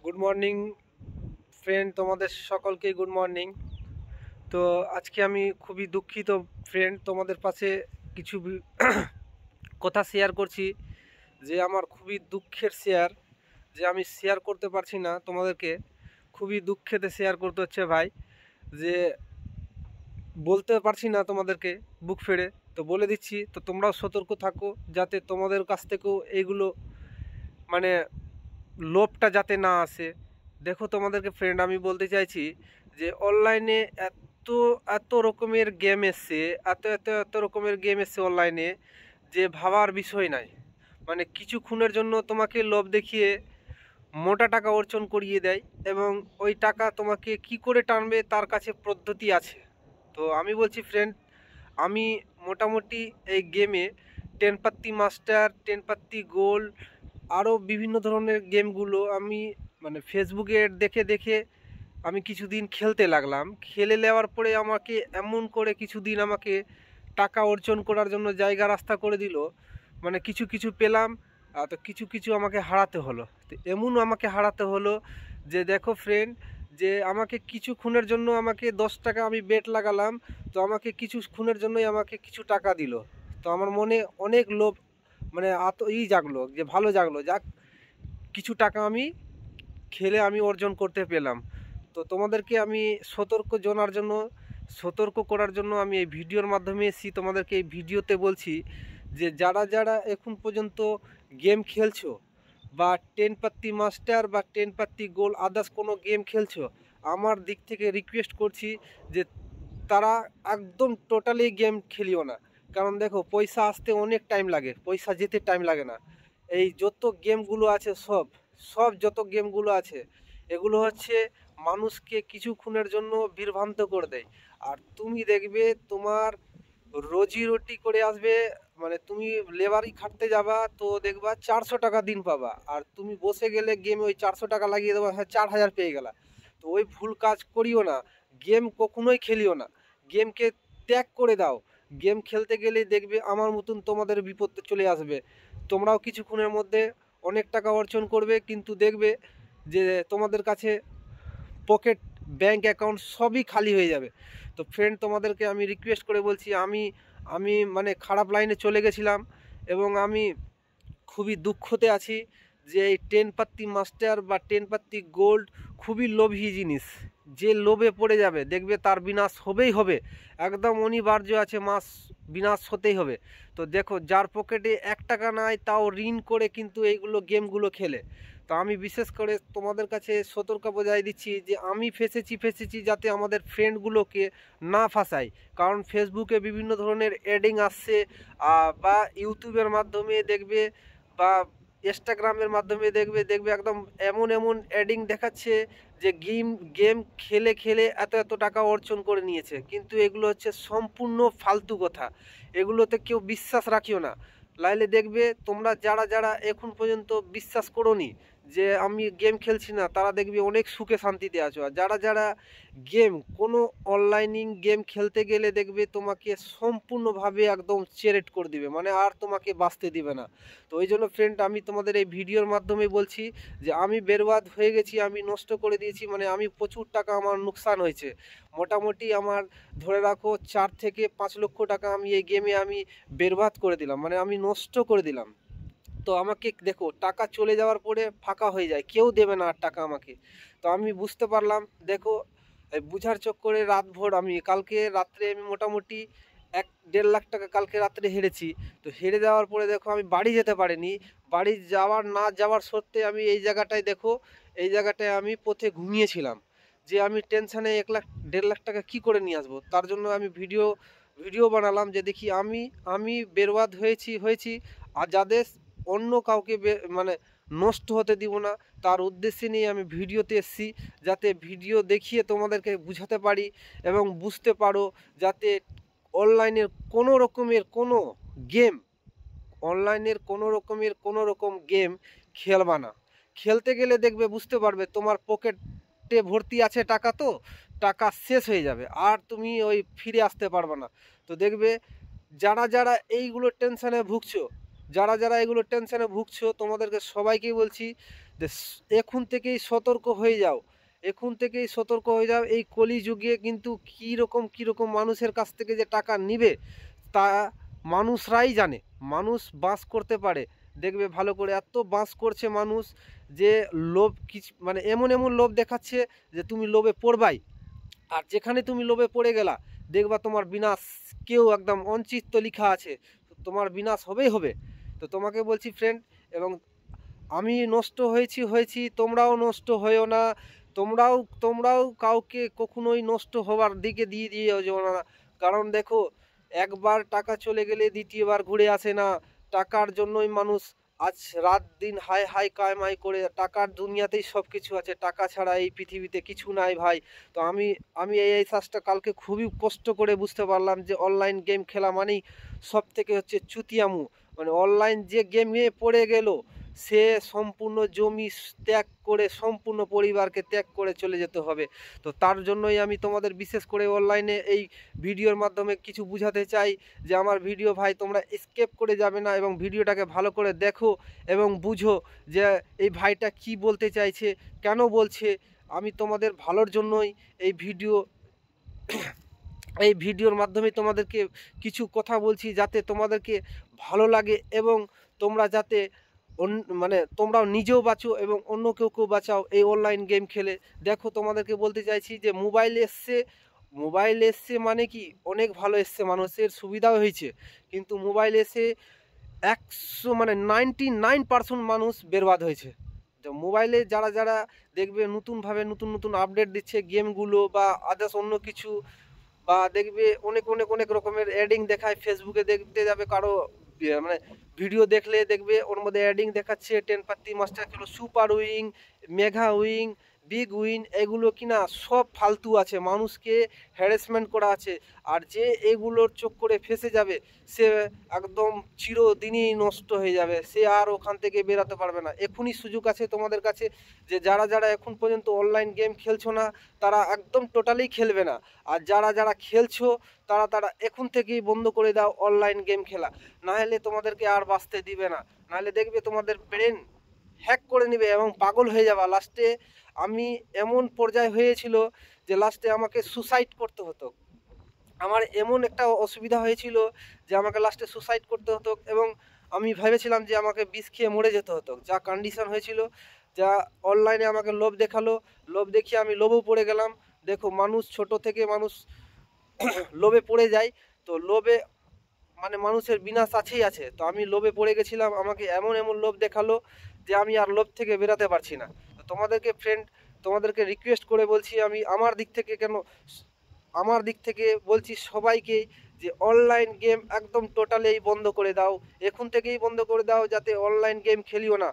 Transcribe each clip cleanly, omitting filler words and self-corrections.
Good morning friend, তোমাদের সকলকে good morning. তো আজকে আমি খুবই দুঃখিত ফ্রেন্ড, তোমাদের পাশে কিছু কথা শেয়ার করছি, যে আমার খুবই দুঃখের শেয়ার, যে আমি শেয়ার করতে পারছি না তোমাদেরকে। খুবই দুঃখেতে শেয়ার করতে হচ্ছে ভাই, যে বলতে পারছি না তোমাদেরকে বুক ফেড়ে। তো বলে দিচ্ছি, তো তোমরাও সতর্ক থাকো, যাতে তোমাদের কাছ থেকেও এইগুলো মানে লোভটা যাতে না আসে। দেখো তোমাদেরকে ফ্রেন্ড, আমি বলতে চাইছি যে অনলাইনে এত এত রকমের গেম এসছে, এত রকমের গেম এসছে অনলাইনে, যে ভাবার বিষয় নাই। মানে কিছুক্ষণের জন্য তোমাকে লোভ দেখিয়ে মোটা টাকা অর্জন করিয়ে দেয়, এবং ওই টাকা তোমাকে কি করে টানবে তার কাছে পদ্ধতি আছে। তো আমি বলছি ফ্রেন্ড, আমি মোটামুটি এই গেমে 10 পাত্তি মাস্টার, 10 পাত্তি গোল্ড, আরও বিভিন্ন ধরনের গেমগুলো আমি মানে ফেসবুকে দেখে দেখে আমি কিছুদিন খেলতে লাগলাম। খেলে নেওয়ার পরে আমাকে এমন করে কিছুদিন আমাকে টাকা অর্জন করার জন্য জায়গা রাস্তা করে দিল। মানে কিছু কিছু পেলাম, তো কিছু কিছু আমাকে হারাতে হলো। তো এমন আমাকে হারাতে হলো যে দেখো ফ্রেন্ড, যে আমাকে কিছুক্ষণের জন্য আমাকে 10 টাকা আমি বেট লাগালাম, তো আমাকে কিছুক্ষণের জন্যই আমাকে কিছু টাকা দিল। তো আমার মনে অনেক লোভ, মানে জাগলো, যে ভালো জাগলো, যাক কিছু টাকা আমি খেলে আমি অর্জন করতে পেলাম। তো তোমাদেরকে আমি সতর্ক করার জন্য আমি এই ভিডিওর মাধ্যমে এসেছি। তোমাদেরকে এই ভিডিওতে বলছি যে যারা যারা এখন পর্যন্ত গেম খেলছো, বা 10 পাত্তি মাস্টার বা 10 পাত্তি গোল আদার্স কোনো গেম খেলছো, আমার দিক থেকে রিকোয়েস্ট করছি যে তারা একদম টোটালি গেম খেলিও না। কারণ দেখো, পয়সা আসতে অনেক টাইম লাগে, পয়সা যেতে টাইম লাগে না। এই যত গেমগুলো আছে সব সব যত গেমগুলো আছে, এগুলো হচ্ছে মানুষকে কিছুক্ষণের জন্য বিভ্রান্ত করে দেয়। আর তুমি দেখবে তোমার রোজি রুটি করে আসবে, মানে তুমি লেবারি খাটতে যাবা, তো দেখবা 400 টাকা দিন পাবা, আর তুমি বসে গেলে গেমে ওই 400 টাকা লাগিয়ে দেবা, হ্যাঁ 4000 পেয়ে গেলা। তো ওই ভুল কাজ করিও না, গেম কখনোই খেলিও না, গেমকে ত্যাগ করে দাও। গেম খেলতে গেলেই দেখবে আমার মতন তোমাদের বিপদ চলে আসবে। তোমরাও কিছুক্ষণের মধ্যে অনেক টাকা অর্জন করবে, কিন্তু দেখবে যে তোমাদের কাছে পকেট, ব্যাংক অ্যাকাউন্ট সবই খালি হয়ে যাবে। তো ফ্রেন্ড, তোমাদেরকে আমি রিকোয়েস্ট করে বলছি, আমি আমি মানে খারাপ লাইনে চলে গেছিলাম, এবং আমি খুবই দুঃখতে আছি যে এই 10 পাত্তি মাস্টার বা 10 পাত্তি গোল্ড খুবই লোভী জিনিস। যে লোভে পড়ে যাবে দেখবে তার বিনাশ হবেই হবে, একদম অনিবার্য আছে, বিনাশ হতেই হবে। তো দেখো, যার পকেটে 1 টাকা নাই তাও ঋণ করে কিন্তু এইগুলো গেমগুলো খেলে। তো আমি বিশেষ করে তোমাদের কাছে সতর্ক বোঝাই দিচ্ছি যে আমি ফেসেছি যাতে আমাদের ফ্রেন্ডগুলোকে না ফাঁসাই। কারণ ফেসবুকে বিভিন্ন ধরনের এডিং আসছে, বা ইউটিউবের মাধ্যমে দেখবে, বা ইনস্টাগ্রামের মাধ্যমে দেখবে একদম এমন এমন অ্যাডিং দেখাচ্ছে যে গেম গেম খেলে খেলে এত টাকা অর্জন করে নিয়েছে, কিন্তু এগুলো হচ্ছে সম্পূর্ণ ফালতু কথা। এগুলোতে কেউ বিশ্বাস রাখিও না। লাইলে দেখবে তোমরা যারা যারা এখন পর্যন্ত বিশ্বাস করোনি যে আমি গেম খেলছি না, তারা দেখবে অনেক সুখে শান্তিতে আছো। আর যারা যারা কোনো অনলাইনিং গেম খেলতে গেলে দেখবে তোমাকে সম্পূর্ণভাবে একদম চেরেট করে দিবে, মানে আর তোমাকে বাঁচতে দিবে না। তো ওই জন্য ফ্রেন্ড, আমি তোমাদের এই ভিডিওর মাধ্যমে বলছি যে আমি বেরবাদ হয়ে গেছি, আমি নষ্ট করে দিয়েছি, মানে আমি প্রচুর টাকা আমার নুকসান হয়েছে। মোটামুটি আমার ধরে রাখো 4 থেকে 5 লক্ষ টাকা আমি এই গেমে আমি বেরবাদ করে দিলাম, মানে আমি নষ্ট করে দিলাম। তো আমাকে দেখো, টাকা চলে যাওয়ার পরে ফাঁকা হয়ে যায়, কেউ দেবে না আর টাকা আমাকে। তো আমি বুঝতে পারলাম, দেখো এই বুঝার চক্করে রাতভর আমি কালকে রাত্রে আমি মোটামুটি 1-1.5 লাখ টাকা কালকে রাত্রে হেরেছি। তো হেরে যাওয়ার পরে দেখো আমি বাড়ি যেতে পারিনি। বাড়ি না যাওয়ার সত্ত্বে আমি এই জায়গাটায় দেখো, এই জায়গাটায় আমি পথে ঘুমিয়েছিলাম, যে আমি টেনশানে 1-1.5 লাখ টাকা কি করে নিয়ে আসবো। তার জন্য আমি ভিডিও বানালাম, যে দেখি আমি বেরবাদ হয়েছি। আর যাদের অন্য কাউকে মানে নষ্ট হতে দিব না, তার উদ্দেশ্যে নিয়ে আমি ভিডিওতে এসেছি, যাতে ভিডিও দেখিয়ে তোমাদেরকে বুঝাতে পারি এবং বুঝতে পারো, যাতে অনলাইনের কোনো রকমের কোনো গেম কোনো রকম গেম খেলবা না। খেলতে গেলে দেখবে বুঝতে পারবে তোমার পকেটে ভর্তি আছে টাকা, তো টাকা শেষ হয়ে যাবে, আর তুমি ওই ফিরে আসতে পারবে না। তো দেখবে যারা যারা এইগুলো টেনশানে ভুগছো, তোমাদেরকে সবাইকেই বলছি এখন থেকেই সতর্ক হয়ে যাও, এখন থেকেই সতর্ক হয়ে যাও। এই কলিযুগে কিন্তু কীরকম মানুষের কাছ থেকে যে টাকা নিবে তা মানুষরাই জানে। মানুষ বাস করতে পারে, দেখবে ভালো করে এত বাস করছে মানুষ যে লোভ কিছু মানে এমন লোভ দেখাচ্ছে যে তুমি লোভে পড়বাই। আর যেখানে তুমি লোভে পড়ে গেলা দেখবা তোমার বিনাশ কেউ একদম অনচিত্ত লিখা আছে, তোমার বিনাশ হবেই হবে। তো তোমাকে বলছি ফ্রেন্ড, এবং আমি নষ্ট হয়েছি তোমরাও নষ্ট হয়েও না। তোমরাও কাউকে কখনোই নষ্ট হওয়ার দিকে দিয়েও না। কারণ দেখো, একবার টাকা চলে গেলে দ্বিতীয়বার ঘুরে আসে না। টাকার জন্যই মানুষ আজ রাত দিন হাই হাই কামাই করে, টাকার দুনিয়াতেই সব কিছু আছে, টাকা ছাড়া এই পৃথিবীতে কিছু নাই ভাই। তো আমি এই কাজটা কালকে খুবই কষ্ট করে বুঝতে পারলাম যে অনলাইন গেম খেলা মানেই সব থেকে হচ্ছে চুতিয়ামু। মানে অনলাইন যে গেমে পড়ে গেল সে সম্পূর্ণ জমি ত্যাগ করে, সম্পূর্ণ পরিবারকে ত্যাগ করে চলে যেতে হবে। তো তার জন্যই আমি তোমাদের বিশেষ করে অনলাইনে এই ভিডিওর মাধ্যমে কিছু বুঝাতে চাই যে আমার ভিডিও ভাই তোমরা স্কিপ করে যাবে না, এবং ভিডিওটাকে ভালো করে দেখো এবং বুঝো যে এই ভাইটা কি বলতে চাইছে, কেন বলছে। আমি তোমাদের ভালোর জন্যই এই ভিডিওর মাধ্যমে তোমাদেরকে কিছু কথা বলছি যাতে তোমাদেরকে ভালো লাগে, এবং তোমরা যাতে মানে তোমরাও নিজেও বাঁচো এবং অন্য কেউ বাঁচাও এই অনলাইন গেম খেলে। দেখো তোমাদেরকে বলতে চাইছি যে মোবাইল এসছে মানে কি অনেক ভালো এসছে, মানুষের সুবিধাও হয়েছে, কিন্তু মোবাইল এসে 99% মানুষ বেরবাদ হয়েছে। তো মোবাইলে যারা দেখবে নতুনভাবে নতুন আপডেট দিচ্ছে গেমগুলো বা আদার্স অন্য কিছু, বা দেখবে অনেক রকমের অ্যাডিং দেখায়। ফেসবুকে দেখতে যাবে কারো মানে ভিডিও দেখলে দেখবে ওর মধ্যে অ্যাডিং দেখাচ্ছে 10 পাত্তি মাস্টার খেলো, super wing, Megha wing, big win, এগুলো কিনা সব ফালতু আছে, মানুষকে হ্যারাসমেন্ট করা আছে। আর যে এগুলোর চক্করে ফেসে যাবে সে একদম চিরদিনই নষ্ট হয়ে যাবে, সে আর ওখান থেকে বেরাতে পারবে না। এখনই সুযোগ আছে তোমাদের কাছে যে যারা এখন পর্যন্ত অনলাইন গেম খেলছো না তারা একদম টোটালি খেলবে না। আর যারা খেলছো তারা এখন থেকেই বন্ধ করে দাও অনলাইন গেম খেলা, নাহলে তোমাদেরকে আর বাঁচতে দিবে না। নাহলে দেখবে তোমাদের ব্রেন হ্যাক করে নেবে এবং পাগল হয়ে যাবা। লাস্টে আমি এমন পর্যায়ে হয়েছিল যে লাস্টে আমাকে সুসাইড করতে হতো। আমার এমন একটা অসুবিধা হয়েছিল যে আমাকে লাস্টে সুসাইড করতে হতো, এবং আমি ভেবেছিলাম যে আমাকে বিষ খেয়ে মরে যেতে হতো। যা কন্ডিশন হয়েছিল, যা অনলাইনে আমাকে লোভ দেখালো, লোভ দেখিয়ে আমি লোভও পড়ে গেলাম। দেখো মানুষ ছোট থেকে মানুষ লোভে পড়ে যায়, তো লোভে মানে মানুষের বিনাশ আছে। তো আমি লোভে পড়ে গেছিলাম, আমাকে এমন লোভ দেখালো যে আমি আর লোভ থেকে বেরাতে পারছি না। তো তোমাদেরকে ফ্রেন্ড, তোমাদেরকে রিকোয়েস্ট করে বলছি, আমি আমার দিক থেকে বলছি সবাইকে যে অনলাইন গেম একদম টোটালি বন্ধ করে দাও, এখন থেকেই বন্ধ করে দাও, যাতে অনলাইন গেম খেলিও না।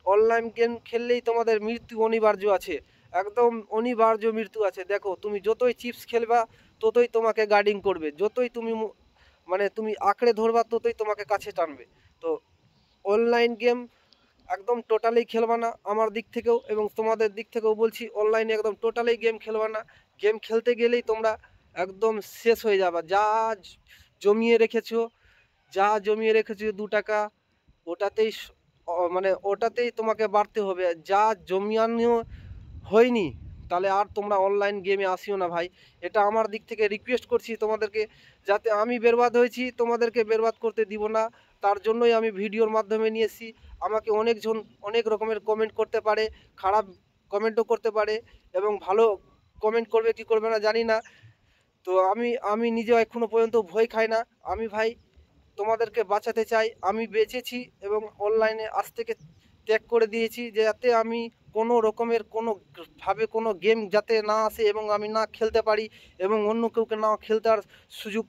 অনলাইন গেম খেললেই তোমাদের মৃত্যু অনিবার্য আছে, একদম অনিবার্য মৃত্যু আছে। দেখো তুমি যতই চিপস খেলবা ততই তোমাকে গার্ডিং করবে, যতই তুমি আঁকড়ে ধরবা ততই তোমাকে কাছে টানবে। তো অনলাইন গেম একদম টোটালি খেলবা না আমার দিক থেকেও, এবং তোমাদের দিক থেকেও বলছি অনলাইনে একদম টোটালি গেম খেলবা না। গেম খেলতে গেলেই তোমরা একদম শেষ হয়ে যাবা। জমিয়ে রেখেছো জমিয়ে রেখেছো 2 টাকা, ওটাতেই ওটাতেই তোমাকে বাড়তে হবে। যা জমিয়ানো হয়নি তাহলে আর তোমরা অনলাইন গেমে আসিও না ভাই। এটা আমার দিক থেকে রিকোয়েস্ট করছি তোমাদেরকে, যাতে আমি বেরবাদ হয়েছি তোমাদেরকে বেরবাদ করতে দিব না। তার জন্যই আমি ভিডিওর মাধ্যমে নিয়ে এসেছি। আমাকে অনেকজন অনেক রকমের কমেন্ট করতে পারে, খারাপ কমেন্টও করতে পারে, এবং ভালো কমেন্ট করবে কি করবে না জানি না। তো আমি নিজেও এখনো পর্যন্ত ভয় খাই না। আমি ভাই তোমাদেরকে বাঁচাতে চাই, আমি বেঁচেছি এবং অনলাইনে আজ থেকে ত্যাগ করে দিয়েছি, যাতে আমি কোনো রকমের কোনো গেম যাতে না আসে এবং আমি না খেলতে পারি, এবং অন্য কেউকে না খেলতে আর সুযোগ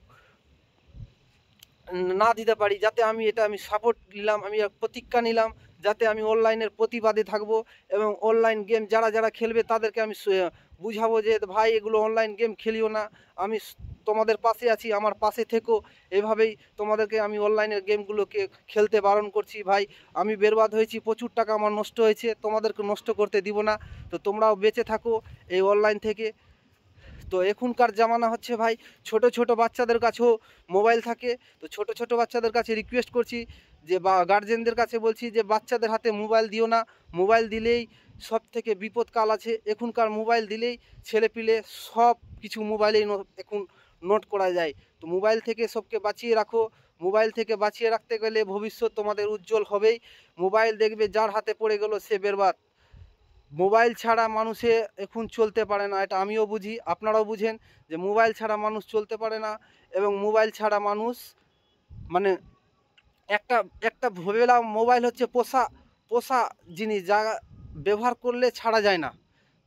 না দিতে পারি। যাতে আমি সাপোর্ট নিলাম, আমি প্রতিজ্ঞা নিলাম যাতে আমি অনলাইনের প্রতিবাদে থাকবো, এবং অনলাইন গেম যারা খেলবে তাদেরকে আমি বুঝাবো যে ভাই এগুলো অনলাইন গেম খেলিও না, আমি তোমাদের পাশে আছি, আমার পাশে থেকো। এভাবেই তোমাদেরকে আমি অনলাইনের গেমগুলোকে খেলতে বারণ করছি। ভাই আমি বেরবাদ হয়েছি, প্রচুর টাকা আমার নষ্ট হয়েছে, তোমাদেরকে নষ্ট করতে দিব না। তো তোমরাও বেঁচে থাকো এই অনলাইন থেকে। তো এখনকার জামানা হচ্ছে ভাই ছোট বাচ্চাদের কাছেও মোবাইল থাকে। তো ছোট বাচ্চাদের কাছে রিকোয়েস্ট করছি যে গার্জেনদের কাছে বলছি যে বাচ্চাদের হাতে মোবাইল দিও না। মোবাইল দিলেই সব থেকে বিপদকাল আছে। এখনকার মোবাইল দিলেই ছেলেপিলে সব কিছু মোবাইলেই এখন নোট করা যায়। তো মোবাইল থেকে সবকে বাঁচিয়ে রাখো। মোবাইল থেকে বাঁচিয়ে রাখতে গেলে ভবিষ্যৎ তোমাদের উজ্জ্বল হবেই। মোবাইল দেখবে যার হাতে পড়ে গেল সে বেরবাদ। মোবাইল ছাড়া মানুষে এখন চলতে পারে না, এটা আমিও বুঝি, আপনারাও বুঝেন যে মোবাইল ছাড়া মানুষ চলতে পারে না। এবং মোবাইল ছাড়া মানুষ মানে একটা একটা ভেবেলাম মোবাইল হচ্ছে পোষা পোষা জিনিস, যা ব্যবহার করলে ছাড়া যায় না।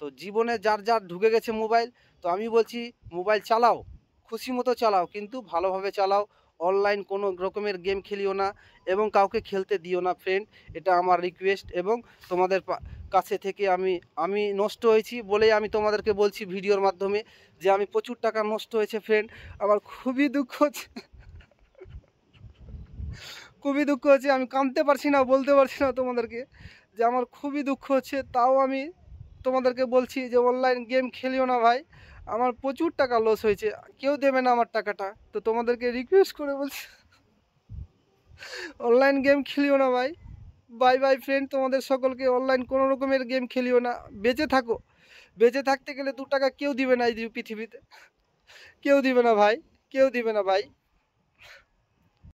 তো জীবনে যার যার ঢুকে গেছে মোবাইল। তো আমি বলছি মোবাইল চালাও, খুশি মতো চালাও, কিন্তু ভালোভাবে চালাও। অনলাইন কোনো রকমের গেম খেলিও না এবং কাউকে খেলতে দিও না ফ্রেন্ড, এটা আমার রিকোয়েস্ট। এবং তোমাদের কাছে থেকে আমি নষ্ট হয়েছি বলেই আমি তোমাদেরকে বলছি ভিডিওর মাধ্যমে যে আমি প্রচুর টাকা নষ্ট হয়েছে ফ্রেন্ড। আমার খুবই দুঃখ হচ্ছে, খুবই দুঃখ হচ্ছে। আমি কাঁদতে পারছি না, বলতে পারছি না তোমাদেরকে যে আমার খুবই দুঃখ হচ্ছে। তাও আমি তোমাদেরকে বলছি যে অনলাইন গেম খেলিও না ভাই, আমার প্রচুর টাকা লস হয়েছে, কেউ দেবে না আমার টাকাটা। তো তোমাদেরকে রিকোয়েস্ট করে বলছি অনলাইন গেম খেলিও না ভাই। বাই বাই ফ্রেন্ড, তোমাদের সকলকে। অনলাইন কোনো রকমের গেম খেলিও না, বেঁচে থাকো। বেঁচে থাকতে গেলে 2 টাকা কেউ দিবে না এই পৃথিবীতে, কেউ দিবে না ভাই, কেউ দিবে না ভাই।